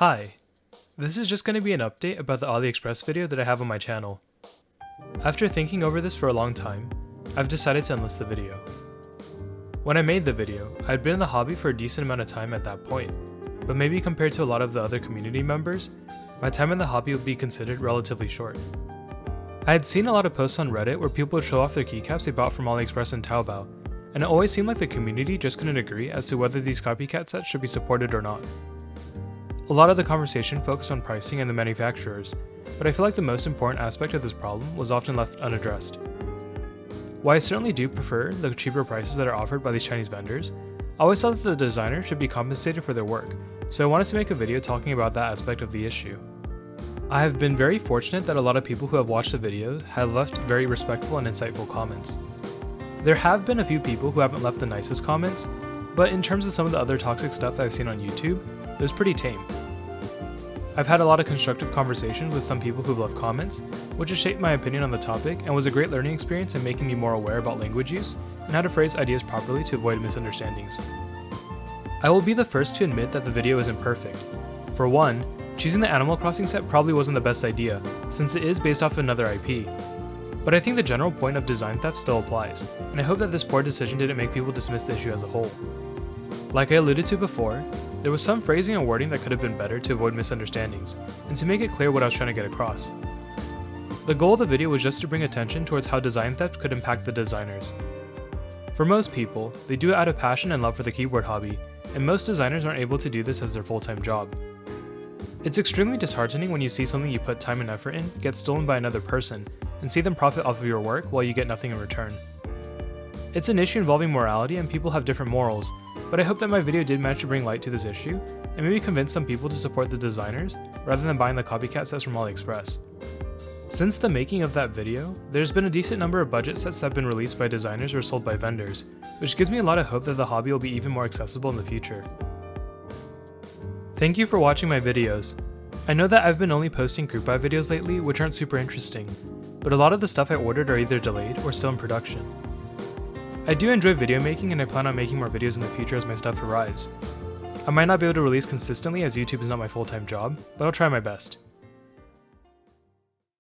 Hi, this is just going to be an update about the AliExpress video that I have on my channel. After thinking over this for a long time, I've decided to unlist the video. When I made the video, I had been in the hobby for a decent amount of time at that point, but maybe compared to a lot of the other community members, my time in the hobby would be considered relatively short. I had seen a lot of posts on Reddit where people would show off their keycaps they bought from AliExpress and Taobao, and it always seemed like the community just couldn't agree as to whether these copycat sets should be supported or not. A lot of the conversation focused on pricing and the manufacturers, but I feel like the most important aspect of this problem was often left unaddressed. While I certainly do prefer the cheaper prices that are offered by these Chinese vendors, I always thought that the designer should be compensated for their work, so I wanted to make a video talking about that aspect of the issue. I have been very fortunate that a lot of people who have watched the video have left very respectful and insightful comments. There have been a few people who haven't left the nicest comments, but in terms of some of the other toxic stuff I've seen on YouTube, it was pretty tame. I've had a lot of constructive conversations with some people who've left comments, which has shaped my opinion on the topic and was a great learning experience in making me more aware about language use and how to phrase ideas properly to avoid misunderstandings. I will be the first to admit that the video isn't perfect. For one, choosing the Animal Crossing set probably wasn't the best idea, since it is based off another IP. But I think the general point of design theft still applies, and I hope that this poor decision didn't make people dismiss the issue as a whole. Like I alluded to before, there was some phrasing and wording that could have been better to avoid misunderstandings, and to make it clear what I was trying to get across. The goal of the video was just to bring attention towards how design theft could impact the designers. For most people, they do it out of passion and love for the keyboard hobby, and most designers aren't able to do this as their full-time job. It's extremely disheartening when you see something you put time and effort in get stolen by another person, and see them profit off of your work while you get nothing in return. It's an issue involving morality and people have different morals, but I hope that my video did manage to bring light to this issue, and maybe convince some people to support the designers, rather than buying the copycat sets from AliExpress. Since the making of that video, there's been a decent number of budget sets that have been released by designers or sold by vendors, which gives me a lot of hope that the hobby will be even more accessible in the future. Thank you for watching my videos. I know that I've been only posting group buy videos lately, which aren't super interesting, but a lot of the stuff I ordered are either delayed or still in production. I do enjoy video making and I plan on making more videos in the future as my stuff arrives. I might not be able to release consistently as YouTube is not my full-time job, but I'll try my best.